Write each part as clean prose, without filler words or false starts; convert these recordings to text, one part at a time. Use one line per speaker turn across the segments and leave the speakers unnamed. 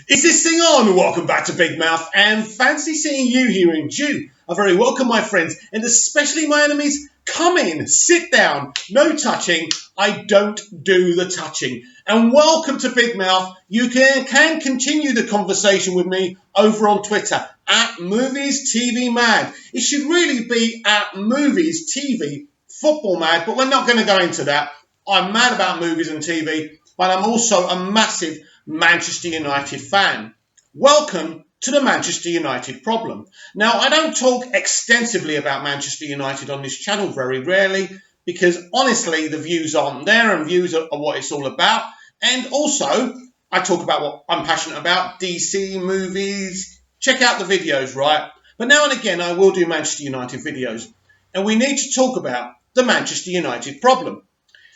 Is this thing on? Welcome back to Big Mouth, and fancy seeing you here in June. A very welcome, my friends, and especially my enemies. Come in, sit down, no touching. I don't do the touching. And welcome to Big Mouth. You can continue the conversation with me over on Twitter at Movies TV Mad. It should really be at Movies TV Football Mad, but we're not going to go into that. I'm mad about movies and TV, but I'm also a massive Manchester United fan. Welcome to the Manchester United problem. Now, I don't talk extensively about Manchester United on this channel, very rarely, because honestly, the views aren't there and views are what it's all about. And also, I talk about what I'm passionate about, DC, movies. Check out the videos, right? But now and again, I will do Manchester United videos. And we need to talk about the Manchester United problem.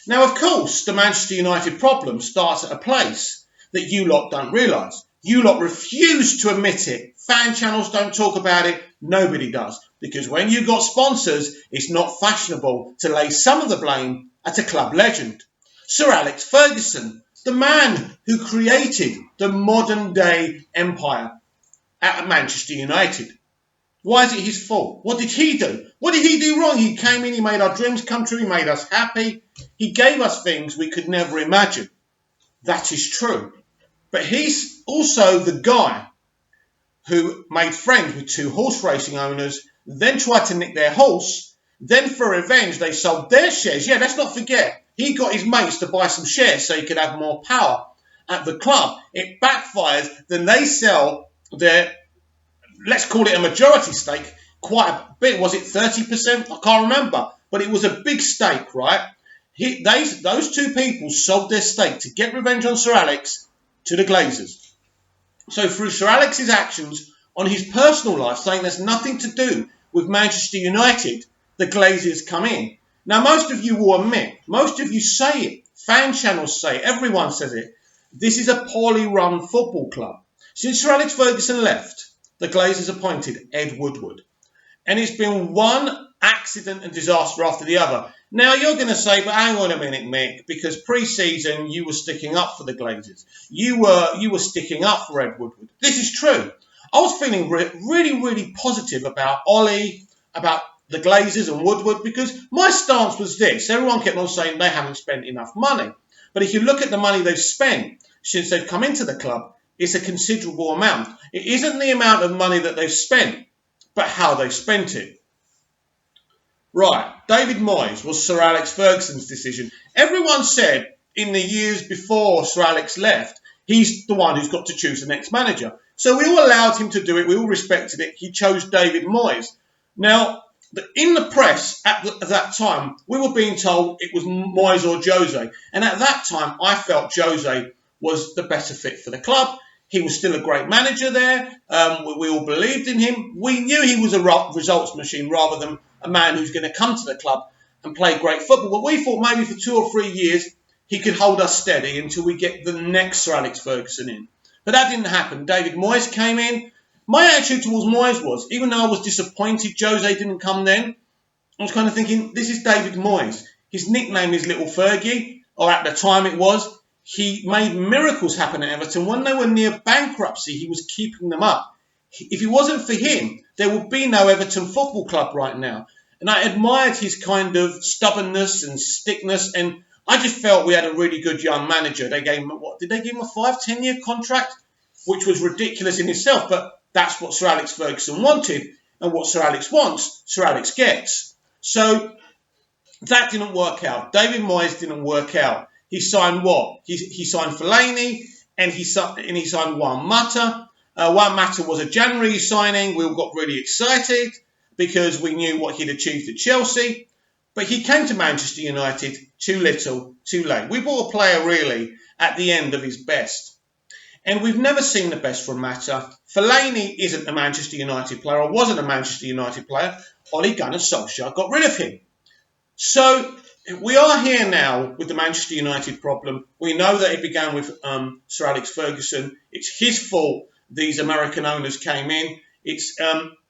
Now, of course, the Manchester United problem starts at a place that you lot don't realise. You lot refuse to admit it. Fan channels don't talk about it. Nobody does. Because when you've got sponsors, it's not fashionable to lay some of the blame at a club legend. Sir Alex Ferguson, the man who created the modern day empire at Manchester United. Why is it his fault? What did he do? What did he do wrong? He came in, he made our dreams come true, he made us happy. He gave us things we could never imagine. That is true. But he's also the guy who made friends with two horse racing owners, then tried to nick their horse. Then for revenge, they sold their shares. Yeah, let's not forget, he got his mates to buy some shares so he could have more power at the club. It backfires. Then they sell their, let's call it a majority stake, quite a bit. Was it 30%? I can't remember. But it was a big stake, right? Those two people sold their stake to get revenge on Sir Alex to the Glazers. So through Sir Alex's actions on his personal life, saying there's nothing to do with Manchester United, the Glazers come in. Now, most of you will admit, most of you say it, fan channels say it, everyone says it, this is a poorly run football club. Since Sir Alex Ferguson left, the Glazers appointed Ed Woodward. And it's been one accident and disaster after the other. Now, you're going to say, but hang on a minute, Mick, because pre-season you were sticking up for the Glazers. You were sticking up for Ed Woodward. This is true. I was feeling really positive about Ollie, about the Glazers and Woodward, because my stance was this. Everyone kept on saying they haven't spent enough money. But if you look at the money they've spent since they've come into the club, it's a considerable amount. It isn't the amount of money that they've spent, but how they spent it. Right, David Moyes was Sir Alex Ferguson's decision. Everyone said in the years before Sir Alex left, he's the one who's got to choose the next manager. So we all allowed him to do it. We all respected it. He chose David Moyes. Now, in the press at that time, we were being told it was Moyes or Jose. And at that time, I felt Jose was the better fit for the club. He was still a great manager there. We all believed in him. We knew he was a results machine rather than a man who's going to come to the club and play great football. But we thought maybe for 2 or 3 years he could hold us steady until we get the next Sir Alex Ferguson in. But that didn't happen. David Moyes came in. My attitude towards Moyes was, even though I was disappointed Jose didn't come then, I was kind of thinking, this is David Moyes. His nickname is Little Fergie, or at the time it was. He made miracles happen at Everton. When they were near bankruptcy, he was keeping them up. If it wasn't for him, there would be no Everton Football Club right now. And I admired his kind of stubbornness and stickness, and I just felt we had a really good young manager. They gave him, what, did they give him a 5-10-year contract? Which was ridiculous in itself, but that's what Sir Alex Ferguson wanted, and what Sir Alex wants, Sir Alex gets. So that didn't work out. David Moyes didn't work out. He signed what? He signed Fellaini, and he signed Juan Mata. Juan Mata was a January signing. We all got really excited because we knew what he'd achieved at Chelsea. But he came to Manchester United too little, too late. We bought a player really at the end of his best. And we've never seen the best from Mata. Fellaini isn't a Manchester United player, or wasn't a Manchester United player. Ole Gunnar Solskjaer got rid of him. So we are here now with the Manchester United problem. We know that it began with Sir Alex Ferguson. It's his fault these American owners came in. It's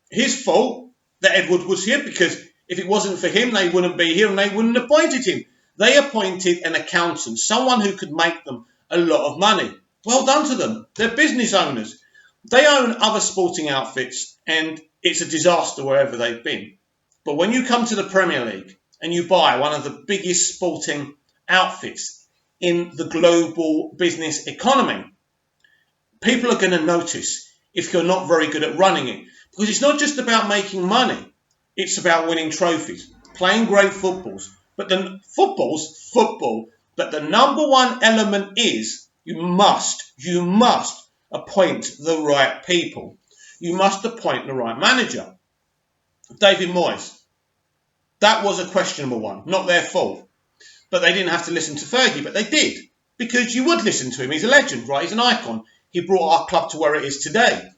his fault that Ed Woodward was here, because if it wasn't for him, they wouldn't be here and they wouldn't have appointed him. They appointed an accountant, someone who could make them a lot of money. Well done to them. They're business owners. They own other sporting outfits, and it's a disaster wherever they've been. But when you come to the Premier League and you buy one of the biggest sporting outfits in the global business economy, people are going to notice if you're not very good at running it. Because it's not just about making money. It's about winning trophies, playing great footballs. But the football's football. But the number one element is you must appoint the right people. You must appoint the right manager. David Moyes. That was a questionable one. Not their fault. But they didn't have to listen to Fergie, but they did. Because you would listen to him. He's a legend, right? He's an icon. He brought our club to where it is today.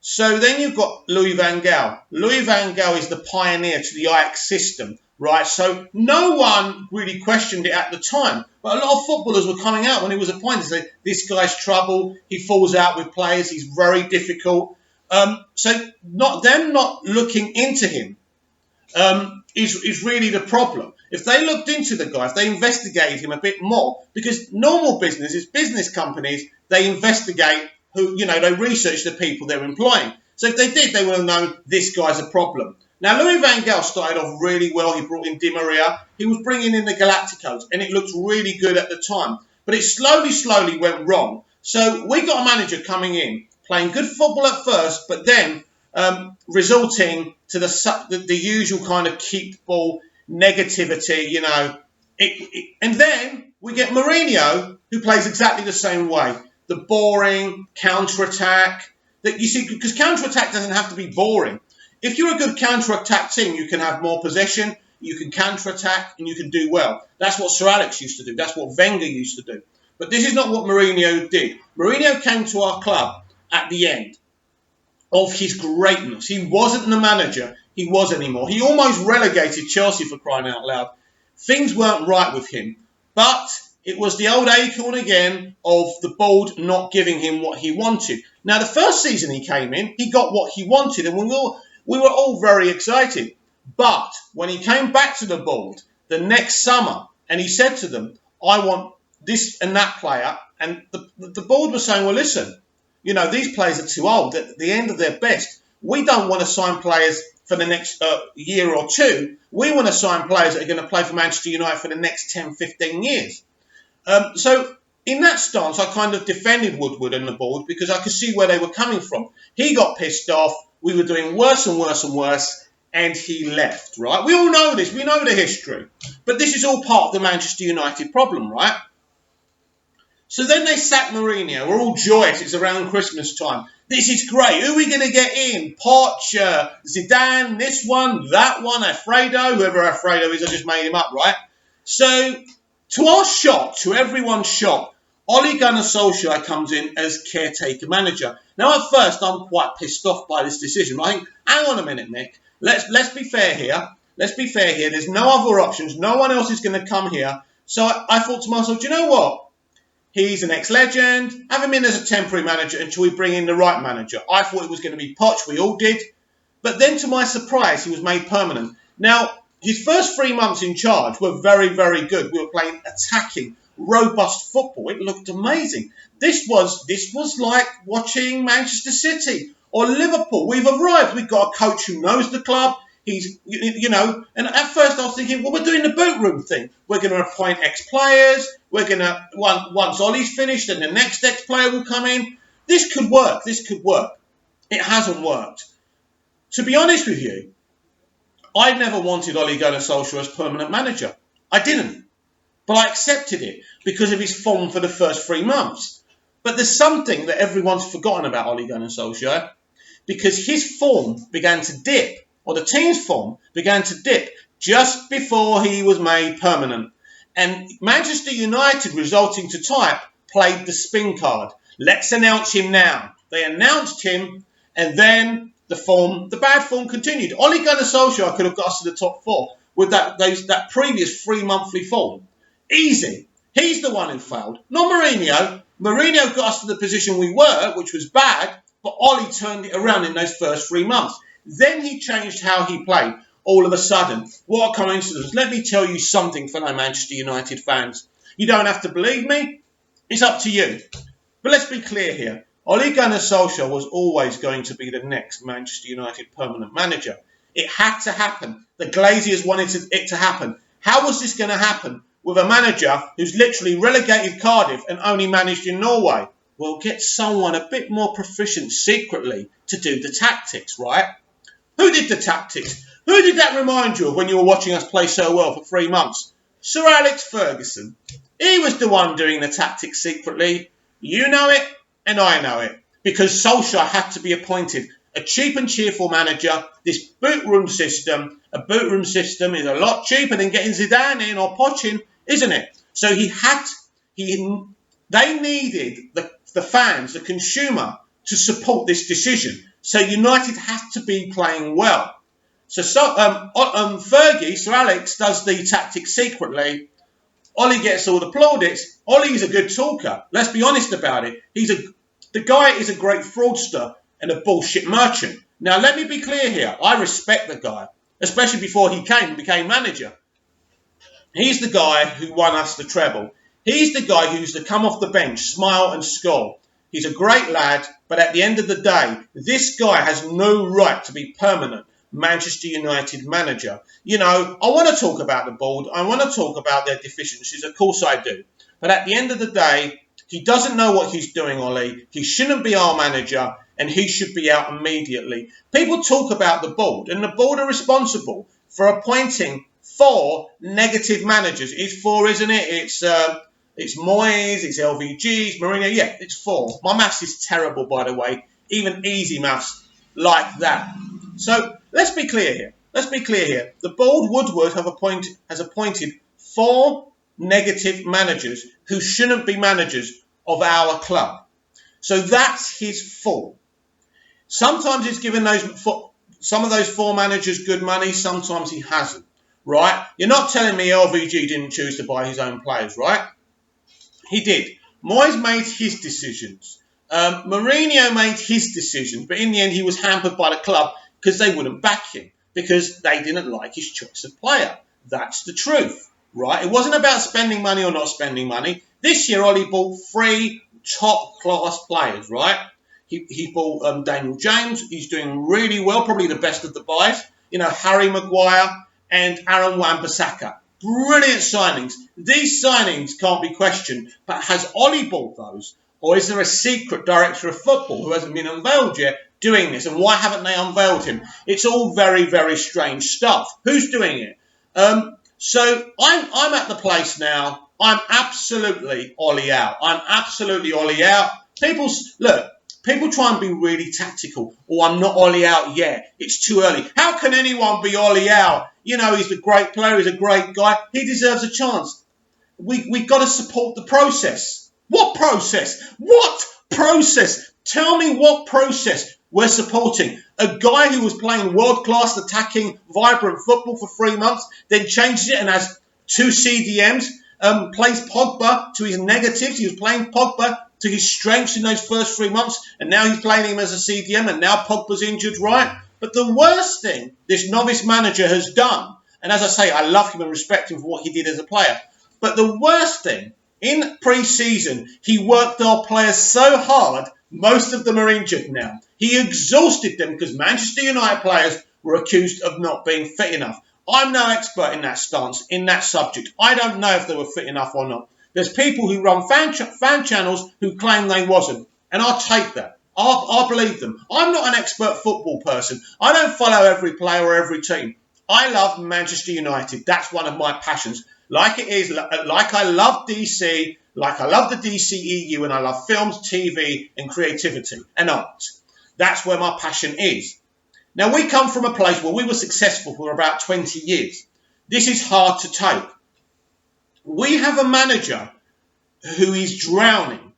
So then you've got Louis van Gaal. Louis van Gaal is the pioneer to the Ajax system, right? So no one really questioned it at the time. But a lot of footballers were coming out when he was appointed. Saying, this guy's trouble. He falls out with players. He's very difficult. So not looking into him is really the problem. If they looked into the guy, if they investigated him a bit more, because normal business is business companies, they investigate they research the people they're employing. So if they did, they would have known this guy's a problem. Now, Louis van Gaal started off really well. He brought in Di Maria. He was bringing in the Galacticos, and it looked really good at the time. But it slowly went wrong. So we got a manager coming in, playing good football at first, but then resulting to the usual kind of keep ball negativity, and then we get Mourinho, who plays exactly the same way. The boring counter-attack. That you see, because counter-attack doesn't have to be boring. If you're a good counter-attack team, you can have more possession, you can counter-attack, and you can do well. That's what Sir Alex used to do. That's what Wenger used to do. But this is not what Mourinho did. Mourinho came to our club at the end of his greatness. He wasn't the manager he was anymore. He almost relegated Chelsea, for crying out loud. Things weren't right with him. But it was the old acorn again of the board not giving him what he wanted. Now, the first season he came in, he got what he wanted, and we were all very excited. But when he came back to the board the next summer, and he said to them, I want this and that player, and the board was saying, well, listen, these players are too old, at the end of their best. We don't want to sign players for the next year or two. We want to sign players that are going to play for Manchester United for the next 10, 15 years. So in that stance, I kind of defended Woodward and the board because I could see where they were coming from. He got pissed off. We were doing worse and worse and worse, and he left, right? We all know this. We know the history. But this is all part of the Manchester United problem, right? So then they sack Mourinho. We're all joyous. It's around Christmas time. This is great. Who are we going to get in? Poch, Zidane, this one, that one, Alfredo, whoever Alfredo is, I just made him up, right? So to our shock, to everyone's shock, Ole Gunnar Solskjaer comes in as caretaker manager. Now, at first, I'm quite pissed off by this decision. I think, hang on a minute, Nick. Let's be fair here. Let's be fair here. There's no other options. No one else is going to come here. So I thought to myself, do you know what? He's an ex-legend. Have him in as a temporary manager until we bring in the right manager. I thought it was going to be Poch. We all did. But then, to my surprise, he was made permanent. Now, his first 3 months in charge were very, very good. We were playing attacking, robust football. It looked amazing. This was like watching Manchester City or Liverpool. We've arrived. We've got a coach who knows the club. He's, and at first I was thinking, well, we're doing the boot room thing. We're going to appoint ex-players. We're going to, once Ollie's finished, then the next ex-player will come in. This could work. It hasn't worked. To be honest with you, I never wanted Ole Gunnar Solskjaer as permanent manager. I didn't. But I accepted it because of his form for the first 3 months. But there's something that everyone's forgotten about Ole Gunnar Solskjaer, because his form began to dip, or the team's form began to dip just before he was made permanent. And Manchester United, resulting to type, played the spin card. Let's announce him now. They announced him, and then the bad form continued. Ole Gunnar Solskjaer could have got us to the top 4 with that previous 3 monthly form. Easy. He's the one who failed, not Mourinho. Mourinho got us to the position we were, which was bad, but Ole turned it around in those first 3 months. Then he changed how he played. All of a sudden, what a coincidence. Let me tell you something, fellow Manchester United fans. You don't have to believe me. It's up to you. But let's be clear here. Ole Gunnar Solskjaer was always going to be the next Manchester United permanent manager. It had to happen. The Glaziers wanted it to happen. How was this going to happen with a manager who's literally relegated Cardiff and only managed in Norway? Well, get someone a bit more proficient secretly to do the tactics, right? Who did the tactics? Who did that remind you of when you were watching us play so well for 3 months? Sir Alex Ferguson. He was the one doing the tactics secretly. You know it, and I know it. Because Solskjaer had to be appointed a cheap and cheerful manager. This boot room system, a boot room system is a lot cheaper than getting Zidane in or Poch in, isn't it? So they needed the fans, the consumer, to support this decision. So United has to be playing well. So Fergie, Sir Alex, does the tactics secretly. Ollie gets all the plaudits. Ollie's a good talker. Let's be honest about it. The guy is a great fraudster and a bullshit merchant. Now, let me be clear here. I respect the guy, especially before he became manager. He's the guy who won us the treble. He's the guy who used to come off the bench, smile and score. He's a great lad, but at the end of the day, this guy has no right to be permanent Manchester United manager. You know, I want to talk about the board. I want to talk about their deficiencies. Of course I do. But at the end of the day, he doesn't know what he's doing, Ollie. He shouldn't be our manager, and he should be out immediately. People talk about the board, and the board are responsible for appointing 4 negative managers. It's 4, isn't it? It's Moyes, it's LVGs, Mourinho. Yeah, it's 4. My maths is terrible, by the way. Even easy maths like that. So let's be clear here. The board, Woodward, has appointed 4 negative managers who shouldn't be managers of our club. So that's his fault. Sometimes he's given some of those 4 managers good money. Sometimes he hasn't. Right? You're not telling me LVG didn't choose to buy his own players, right? He did. Moyes made his decisions. Mourinho made his decisions, but in the end he was hampered by the club because they wouldn't back him, because they didn't like his choice of player. That's the truth, right? It wasn't about spending money or not spending money. This year, Ollie bought 3 top-class players, right? He bought Daniel James. He's doing really well, probably the best of the buys. You know, Harry Maguire and Aaron Wan-Bissaka. Brilliant signings. These signings can't be questioned, but has Ollie bought those? Or is there a secret director of football who hasn't been unveiled yet doing this? And why haven't they unveiled him? It's all very, very strange stuff. Who's doing it? So I'm at the place now. I'm absolutely Ollie out. People try and be really tactical. Oh, I'm not Ollie out yet. It's too early. How can anyone be Ollie out? You know, he's a great player. He's a great guy. He deserves a chance. We've got to support the process. What process? What process? Tell me what process we're supporting. A guy who was playing world-class, attacking, vibrant football for 3 months, then changes it and has 2 CDMs, plays Pogba to his negatives. He was playing Pogba to his strengths in those first 3 months, and now he's playing him as a CDM, and now Pogba's injured, right? But the worst thing this novice manager has done, and as I say, I love him and respect him for what he did as a player, but the worst thing, in pre-season, he worked our players so hard, most of them are injured now. He exhausted them because Manchester United players were accused of not being fit enough. I'm no expert in that stance, in that subject. I don't know if they were fit enough or not. There's people who run fan channels who claim they wasn't. And I'll take that. I'll believe them. I'm not an expert football person. I don't follow every player or every team. I love Manchester United. That's one of my passions. Like I love DC, like I love the DCEU, and I love films, TV, and creativity and art. That's where my passion is. Now, we come from a place where we were successful for about 20 years. This is hard to take. We have a manager who is drowning.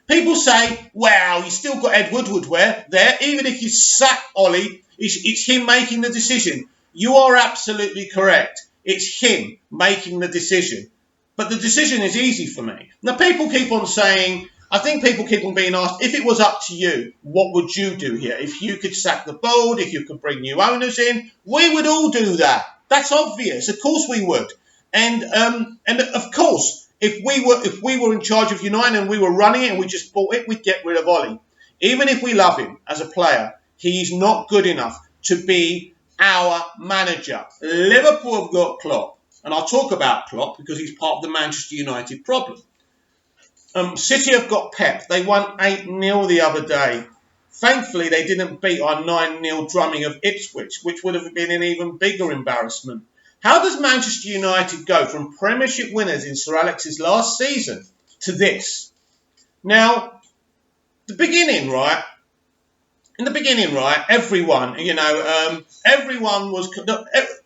People say, well, you still got Ed Woodward there. Even if you sack Ollie, it's him making the decision. You are absolutely correct. It's him making the decision. But the decision is easy for me. Now, people keep on saying, I think people keep on being asked, if it was up to you, what would you do here? If you could sack the board, if you could bring new owners in, we would all do that. That's obvious. Of course we would. And of course, If we were in charge of United and we were running it and we just bought it, we'd get rid of Ollie. Even if we love him as a player, he's not good enough to be our manager. Liverpool have got Klopp, and I'll talk about Klopp because he's part of the Manchester United problem. City have got Pep. They won 8-0 the other day. Thankfully, they didn't beat our 9-0 drumming of Ipswich, which would have been an even bigger embarrassment. How does Manchester United go from Premiership winners in Sir Alex's last season to this? Now, the beginning, right? In the beginning, right, everyone was,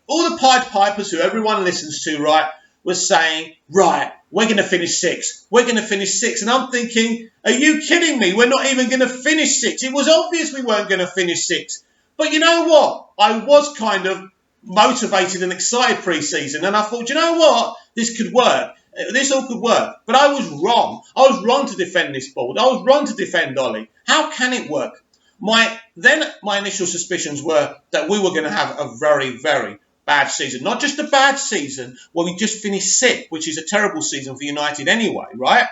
all the Pied Pipers who everyone listens to, right, was saying, right, we're going to finish sixth. We're going to finish sixth. And I'm thinking, are you kidding me? We're not even going to finish sixth. It was obvious we weren't going to finish sixth. But you know what? I was kind of motivated and excited pre-season. And I thought, you know what? This could work. This all could work. But I was wrong. I was wrong to defend this board. I was wrong to defend Ollie. How can it work? My initial suspicions were that we were going to have a very, very bad season. Not just a bad season where we just finished sixth, which is a terrible season for United anyway, right?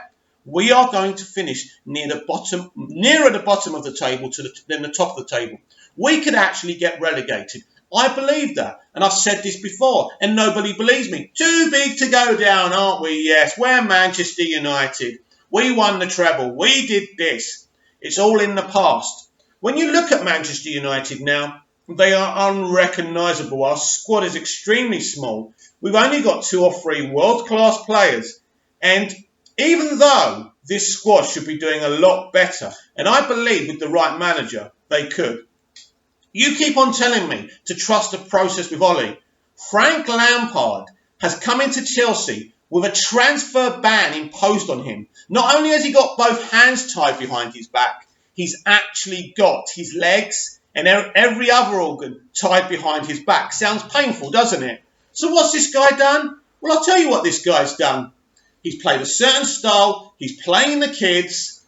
We are going to finish nearer the bottom of the table than the top of the table. We could actually get relegated. I believe that. And I've said this before, and nobody believes me. Too big to go down, aren't we? Yes, we're Manchester United. We won the treble. We did this. It's all in the past. When you look at Manchester United now, they are unrecognisable. Our squad is extremely small. We've only got 2 or 3 world-class players. And even though this squad should be doing a lot better, and I believe with the right manager, they could. You keep on telling me to trust the process with Ollie. Frank Lampard has come into Chelsea with a transfer ban imposed on him. Not only has he got both hands tied behind his back, he's actually got his legs and every other organ tied behind his back. Sounds painful, doesn't it? So what's this guy done? Well, I'll tell you what this guy's done. He's played a certain style. He's playing the kids.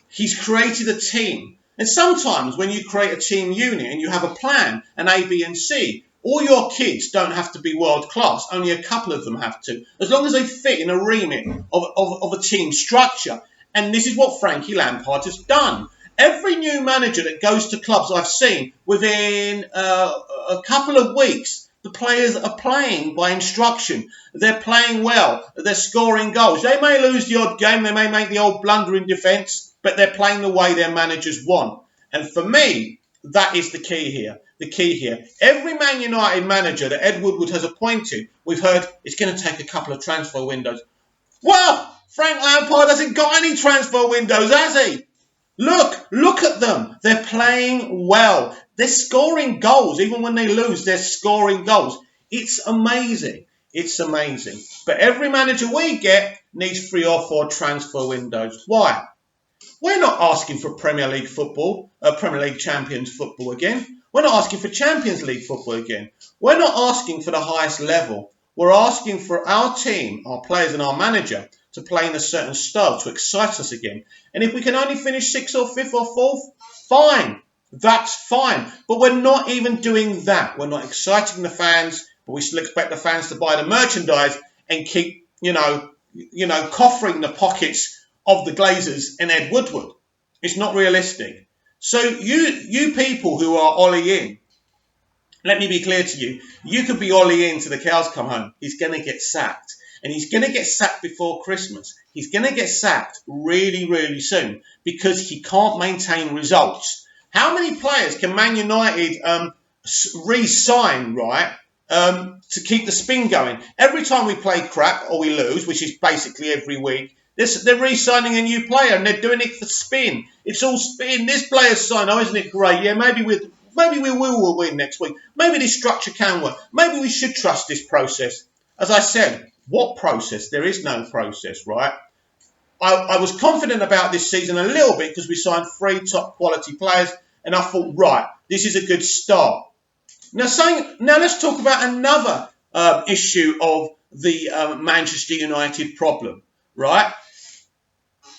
He's created a team. And sometimes when you create a team unit and you have a plan, an A, B and C, all your kids don't have to be world class. Only a couple of them have to. As long as they fit in a remit of a team structure. And this is what Frankie Lampard has done. Every new manager that goes to clubs I've seen, within a couple of weeks, the players are playing by instruction. They're playing well. They're scoring goals. They may lose the odd game. They may make the old blunder in defence, but they're playing the way their managers want. And for me, that is the key here. The key here. Every Man United manager that Ed Woodward has appointed, we've heard it's going to take a couple of transfer windows. Well, Frank Lampard hasn't got any transfer windows, has he? Look at them. They're playing well. They're scoring goals. Even when they lose, they're scoring goals. It's amazing. It's amazing. But every manager we get needs 3 or 4 transfer windows. Why? We're not asking for Premier League football, Premier League Champions football again. We're not asking for Champions League football again. We're not asking for the highest level. We're asking for our team, our players and our manager to play in a certain style to excite us again. And if we can only finish 6th or 5th or 4th, fine. That's fine. But we're not even doing that. We're not exciting the fans, but we still expect the fans to buy the merchandise and keep, coffering the pockets of the Glazers and Ed Woodward. It's not realistic. So you people who are Ollie in, let me be clear to you. You could be Ollie in till the cows come home. He's going to get sacked. And he's going to get sacked before Christmas. He's going to get sacked really, really soon because he can't maintain results. How many players can Man United re-sign, right, to keep the spin going? Every time we play crap or we lose, which is basically every week, they're re-signing a new player and they're doing it for spin. It's all spin. This player's signed. Oh, isn't it great? Yeah, maybe we will win next week. Maybe this structure can work. Maybe we should trust this process. As I said, what process? There is no process, right? I was confident about this season a little bit because we signed 3 top quality players and I thought, right, this is a good start. Now let's talk about another issue of the Manchester United problem, right?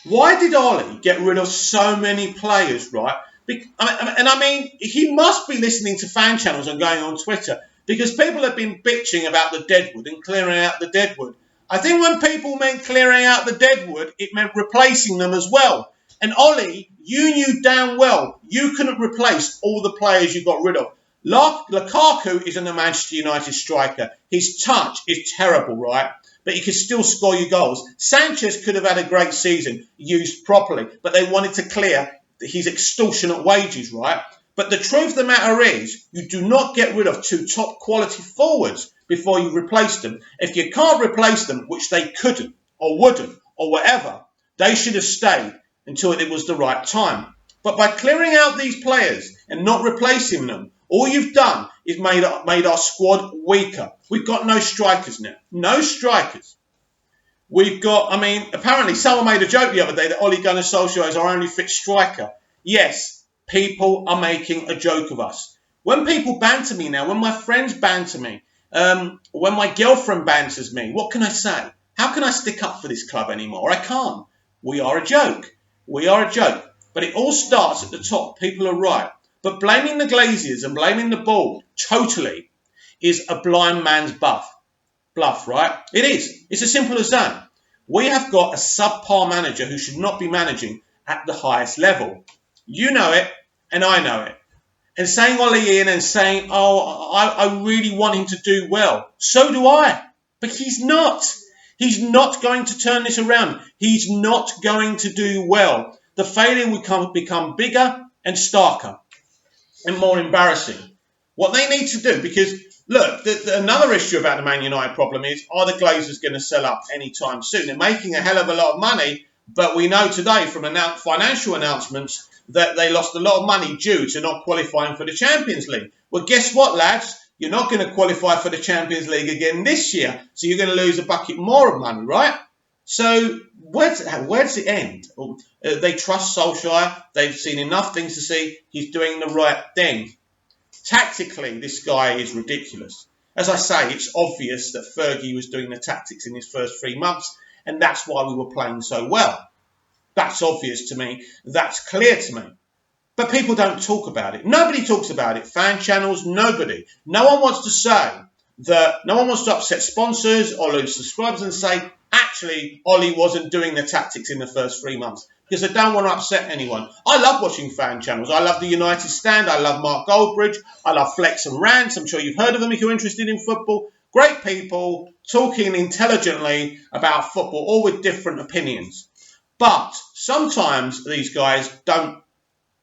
Why did Ollie get rid of so many players, right? He must be listening to fan channels and going on Twitter because people have been bitching about the deadwood and clearing out the deadwood. I think when people meant clearing out the deadwood, it meant replacing them as well. And Ollie, you knew damn well you couldn't replace all the players you got rid of. Lukaku isn't a Manchester United striker. His touch is terrible, right? But he could still score you goals. Sanchez could have had a great season, used properly, but they wanted to clear his extortionate wages, right? But the truth of the matter is, you do not get rid of two top quality forwards before you replace them. If you can't replace them, which they couldn't or wouldn't or whatever, they should have stayed until it was the right time. But by clearing out these players and not replacing them, all you've done is made our squad weaker. We've got no strikers now. No strikers. We've got, apparently someone made a joke the other day that Ole Gunnar Solskjaer is our only fit striker. Yes, people are making a joke of us. When people banter me now, when my friends banter me, when my girlfriend banters me, what can I say? How can I stick up for this club anymore? I can't. We are a joke. We are a joke. But it all starts at the top. People are right. But blaming the Glazers and blaming the board totally is a blind man's bluff, right? It is. It's as simple as that. We have got a subpar manager who should not be managing at the highest level. You know it, and I know it. And saying Ollie in and saying, I really want him to do well. So do I. But he's not. He's not going to turn this around. He's not going to do well. The failure will become bigger and starker and more embarrassing. What they need to do, because, look, another issue about the Man United problem is, are the Glazers going to sell up anytime soon? They're making a hell of a lot of money, but we know today from financial announcements that they lost a lot of money due to not qualifying for the Champions League. Well, guess what, lads? You're not going to qualify for the Champions League again this year, so you're going to lose a bucket more of money, right? So where's it end? They trust Solskjaer. They've seen enough things to see he's doing the right thing. Tactically, this guy is ridiculous. As I say, it's obvious that Fergie was doing the tactics in his first 3 months, and that's why we were playing so well. That's obvious to me. That's clear to me. But people don't talk about it. Nobody talks about it. Fan channels, nobody. No one wants to say that, no one wants to upset sponsors or lose subscribers and say, actually, Ollie wasn't doing the tactics in the first 3 months, because I don't want to upset anyone. I love watching fan channels. I love the United Stand. I love Mark Goldbridge. I love Flex and Rants. I'm sure you've heard of them if you're interested in football. Great people talking intelligently about football, all with different opinions. But sometimes these guys don't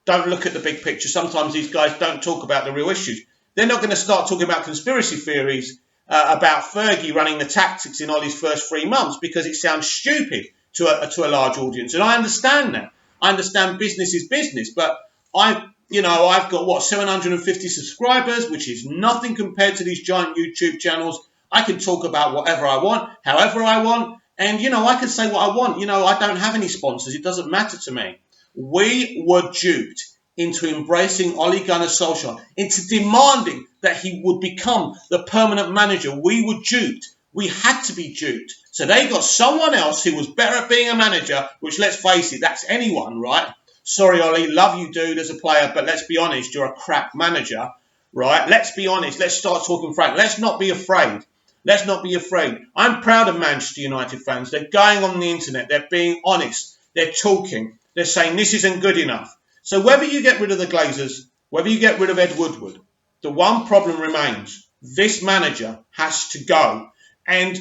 look at the big picture. Sometimes these guys don't talk about the real issues. They're not going to start talking about conspiracy theories about Fergie running the tactics in Ollie's first 3 months because it sounds stupid to a large audience. And I understand that. I understand business is business. But I've got 750 subscribers, which is nothing compared to these giant YouTube channels. I can talk about whatever I want, however I want. And, I can say what I want. I don't have any sponsors. It doesn't matter to me. We were duped into embracing Ole Gunnar Solskjaer, into demanding that he would become the permanent manager. We were duped. We had to be duped. So they got someone else who was better at being a manager, which, let's face it, that's anyone, right? Sorry, Ollie, love you, dude, as a player, but let's be honest, you're a crap manager, right? Let's be honest. Let's start talking frank. Let's not be afraid. Let's not be afraid. I'm proud of Manchester United fans. They're going on the internet. They're being honest. They're talking. They're saying this isn't good enough. So whether you get rid of the Glazers, whether you get rid of Ed Woodward, the one problem remains. This manager has to go. And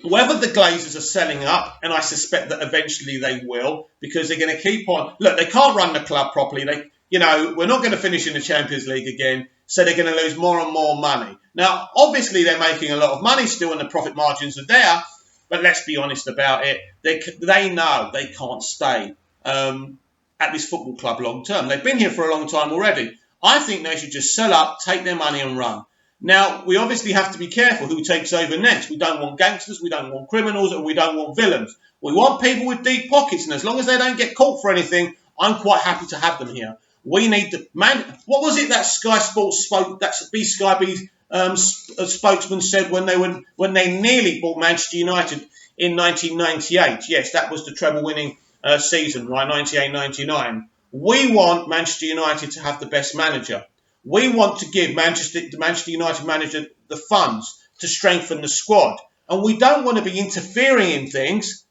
whether the Glazers are selling up, and I suspect that eventually they will, because they're going to keep on. Look, they can't run the club properly. We're not going to finish in the Champions League again, so they're going to lose more and more money. Now, obviously, they're making a lot of money still, and the profit margins are there. But let's be honest about it. They know they can't stay at this football club long term. They've been here for a long time already. I think they should just sell up, take their money and run. Now, we obviously have to be careful who takes over next. We don't want gangsters, we don't want criminals, and we don't want villains. We want people with deep pockets, and as long as they don't get caught for anything, I'm quite happy to have them here. We need the man. What was it that Sky Sports spoke? That's Sky spokesman said when they nearly bought Manchester United in 1998. Yes, that was the treble-winning season, right? 98-99. We want Manchester United to have the best manager. We want to give the Manchester United manager the funds to strengthen the squad. and we don't want to be interfering in things.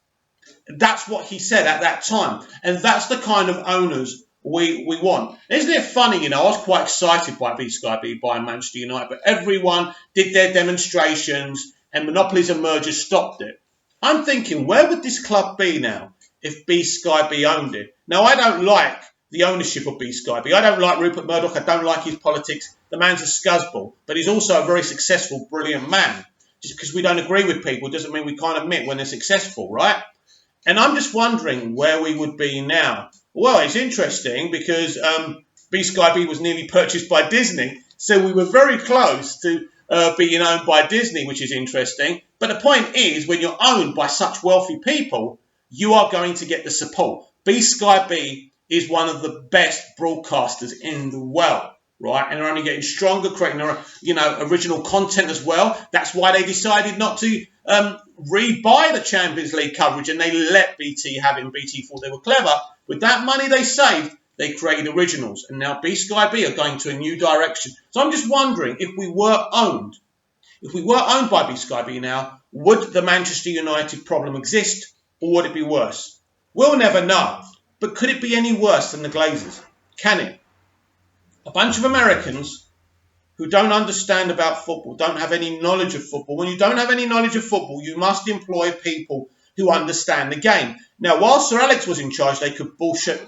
That's what he said at that time. And that's the kind of owners we want. Isn't it funny, I was quite excited by BSkyB buying Manchester United, but everyone did their demonstrations and monopolies and mergers stopped it. I'm thinking, where would this club be now if BSkyB owned it? Now, I don't like the ownership of BSkyB. I don't like Rupert Murdoch. I don't like his politics. The man's a scuzzball, but he's also a very successful, brilliant man. Just because we don't agree with people doesn't mean we can't admit when they're successful, right? And I'm just wondering where we would be now. Well, it's interesting because BSkyB was nearly purchased by Disney, so we were very close to being owned by Disney, which is interesting. But the point is, when you're owned by such wealthy people, you are going to get the support. BSkyB is one of the best broadcasters in the world, right? And they're only getting stronger, creating their, original content as well. That's why they decided not to rebuy the Champions League coverage, and they let BT have it. And BT thought they were clever. With that money they saved, they created originals, and now BSkyB are going to a new direction. So I'm just wondering, if we were owned by BSkyB now, would the Manchester United problem exist, or would it be worse? We'll never know. But could it be any worse than the Glazers? Can it? A bunch of Americans who don't understand about football, don't have any knowledge of football. When you don't have any knowledge of football, you must employ people who understand the game. Now, while Sir Alex was in charge, they could bullshit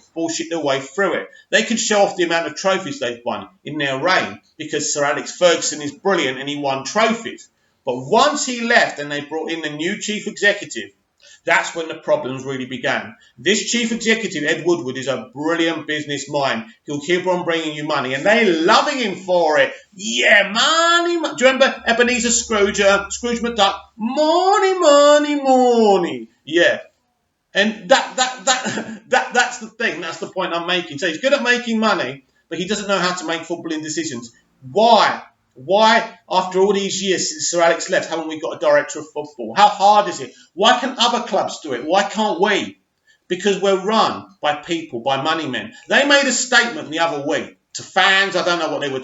their way through it. They could show off the amount of trophies they've won in their reign because Sir Alex Ferguson is brilliant and he won trophies. But once he left and they brought in the new chief executive, that's when the problems really began. This chief executive, Ed Woodward, is a brilliant business mind. He'll keep on bringing you money, and they're loving him for it. Yeah, money. Do you remember Ebenezer Scrooge McDuck? Money. Yeah, and that's the thing. That's the point I'm making. So he's good at making money, but he doesn't know how to make footballing decisions. Why? Why, after all these years since Sir Alex left, haven't we got a director of football? How hard is it? Why can other clubs do it? Why can't we? Because we're run by people, by money men. They made a statement the other week to fans. I don't know what they were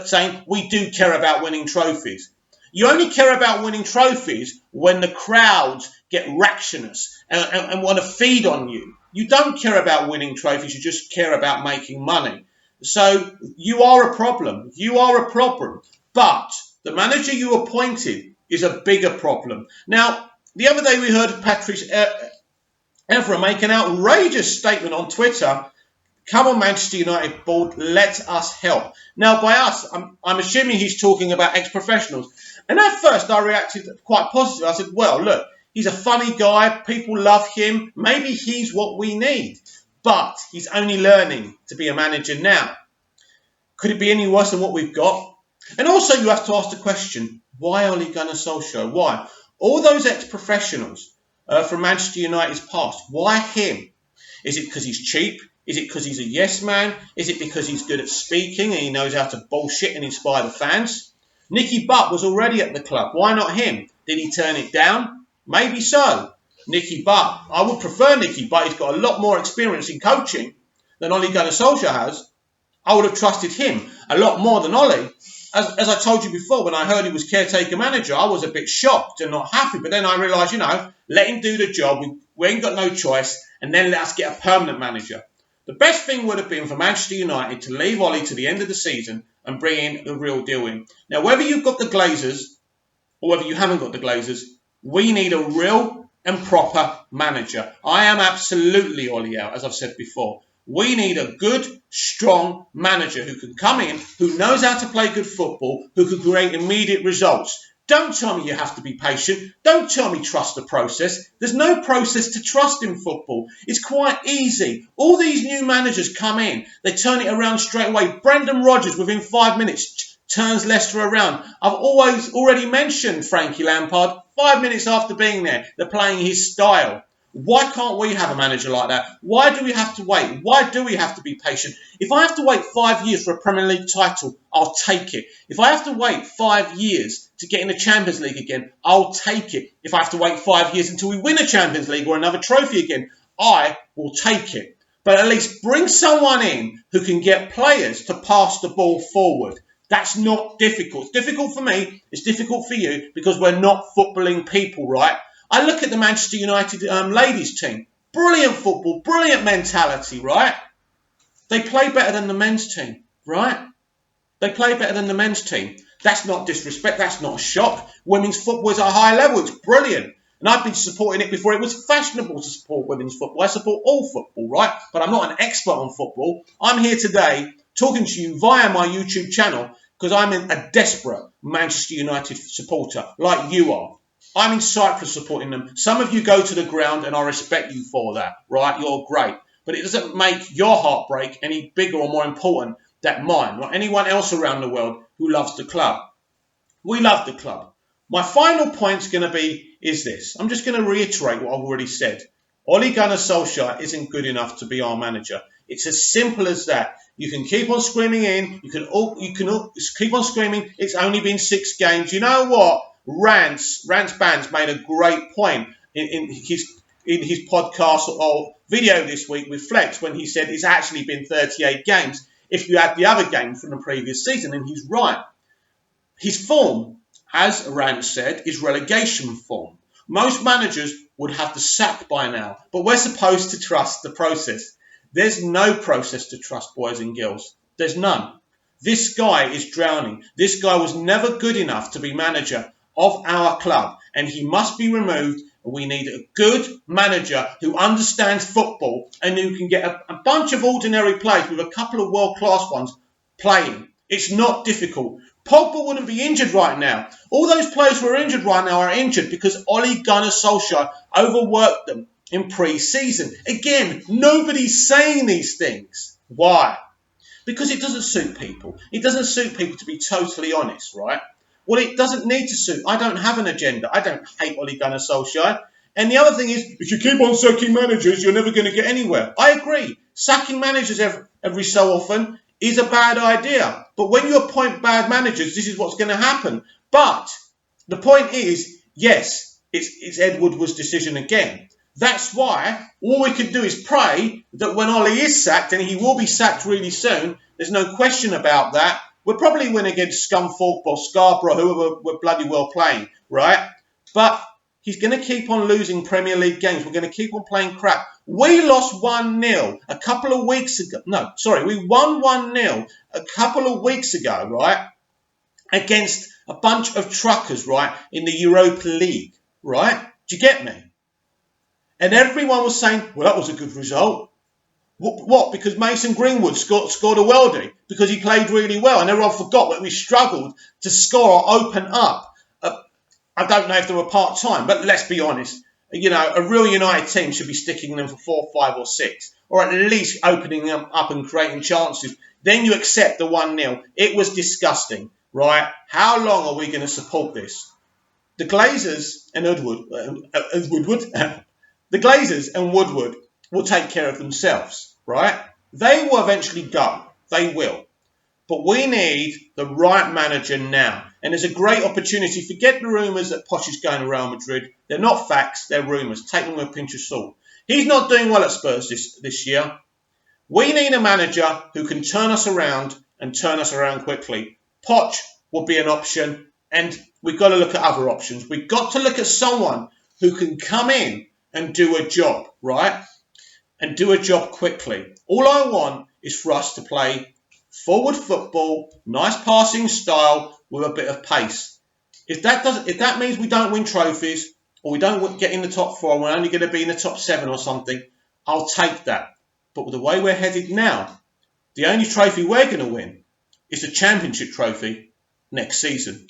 saying, we do care about winning trophies. You only care about winning trophies when the crowds get ractionous and want to feed on you. You don't care about winning trophies. You just care about making money. So you are a problem. But the manager you appointed is a bigger problem. Now, the other day we heard Patrice Evra make an outrageous statement on Twitter. Come on, Manchester United board, let us help. Now, by us, I'm assuming he's talking about ex-professionals. And at first I reacted quite positively. I said, well, look, he's a funny guy. People love him. Maybe he's what we need. But he's only learning to be a manager now. Could it be any worse than what we've got? And also you have to ask the question, why Ole Gunnar Solskjaer? Why? All those ex-professionals from Manchester United's past, why him? Is it because he's cheap? Is it because he's a yes man? Is it because he's good at speaking and he knows how to bullshit and inspire the fans? Nicky Butt was already at the club. Why not him? Did he turn it down? Maybe so. Nicky Butt. I would prefer Nicky Butt. He's got a lot more experience in coaching than Ole Gunnar Solskjaer has. I would have trusted him a lot more than Ole. As I told you before, when I heard he was caretaker manager, I was a bit shocked and not happy. But then I realised, let him do the job. We ain't got no choice. And then let us get a permanent manager. The best thing would have been for Manchester United to leave Ole to the end of the season and bring in the real deal in. Now, whether you've got the Glazers or whether you haven't got the Glazers, we need a real and proper manager. I am absolutely Ole out, as I've said before. We need a good, strong manager who can come in, who knows how to play good football, who can create immediate results. Don't tell me you have to be patient. Don't tell me trust the process. There's no process to trust in football. It's quite easy. All these new managers come in, they turn it around straight away. Brendan Rodgers, within 5 minutes, turns Leicester around. I've already mentioned Frankie Lampard. 5 minutes after being there, they're playing his style. Why can't we have a manager like that? Why do we have to wait? Why do we have to be patient? If I have to wait 5 years for a Premier League title, I'll take it. If I have to wait 5 years to get in the Champions League again, I'll take it. If I have to wait 5 years until we win a Champions League or another trophy again, I will take it. But at least bring someone in who can get players to pass the ball forward. That's not difficult. It's difficult for me. It's difficult for you because we're not footballing people, right? I look at the Manchester United ladies team. Brilliant football, brilliant mentality, right? They play better than the men's team, right? They play better than the men's team. That's not disrespect. That's not a shock. Women's football is at a high level. It's brilliant. And I've been supporting it before it was fashionable to support women's football. I support all football, right? But I'm not an expert on football. I'm here today talking to you via my YouTube channel because I'm a desperate Manchester United supporter like you are. I'm in Cyprus supporting them. Some of you go to the ground and I respect you for that, right? You're great. But it doesn't make your heartbreak any bigger or more important than mine or anyone else around the world who loves the club. We love the club. My final point's going to be is this. I'm just going to reiterate what I've already said. Ole Gunnar Solskjaer isn't good enough to be our manager. It's as simple as that. You can keep on screaming you can keep on screaming. It's only been 6 games. You know what? Rance Bands made a great point in his podcast or video this week with Flex when he said it's actually been 38 games if you add the other game from the previous season, and he's right. His form, as Rance said, is relegation form. Most managers would have the sack by now, but we're supposed to trust the process. There's no process to trust, boys and girls. There's none. This guy is drowning. This guy was never good enough to be manager of our club, and he must be removed. We need a good manager who understands football and who can get a bunch of ordinary players with a couple of world-class ones playing. It's not difficult. Pogba wouldn't be injured right now. All those players who are injured right now are injured because Ole Gunnar Solskjaer overworked them in pre-season. Again, nobody's saying these things. Why? Because it doesn't suit people. It doesn't suit people, to be totally honest, right? Well, it doesn't need to suit. I don't have an agenda. I don't hate Ole Gunnar Solskjaer. And the other thing is, if you keep on sacking managers, you're never going to get anywhere. I agree. Sacking managers every so often is a bad idea. But when you appoint bad managers, this is what's going to happen. But the point is, yes, it's Ed Woodward's decision again. That's why all we can do is pray that when Ole is sacked, and he will be sacked really soon, there's no question about that, we'll probably win against Scunthorpe or Scarborough, who we're bloody well playing, right? But he's going to keep on losing Premier League games. We're going to keep on playing crap. We lost 1-0 a couple of weeks ago. No, sorry, we won 1-0 a couple of weeks ago, right? Against a bunch of truckers, right, in the Europa League, right? Do you get me? And everyone was saying, well, that was a good result. What? Because Mason Greenwood scored a worldie because he played really well, and everyone forgot that we struggled to score or open up. I don't know if they were part-time, but let's be honest. You know, a real United team should be sticking them for 4, 5 or 6, or at least opening them up and creating chances. Then you accept the 1-0. It was disgusting, right? How long are we going to support this? The Glazers and the Glazers and Woodward will take care of themselves, right? They will eventually go. They will. But we need the right manager now. And there's a great opportunity. Forget the rumours that Poch is going to Real Madrid. They're not facts, they're rumours. Take them with a pinch of salt. He's not doing well at Spurs this year. We need a manager who can turn us around and turn us around quickly. Poch will be an option, and we've got to look at other options. We've got to look at someone who can come in and do a job, right? And do a job quickly. All I want is for us to play forward football, nice passing style with a bit of pace. If that means we don't win trophies or we don't get in the top 4 and we're only going to be in the top 7 or something, I'll take that. But with the way we're headed now, the only trophy we're going to win is the Championship trophy next season.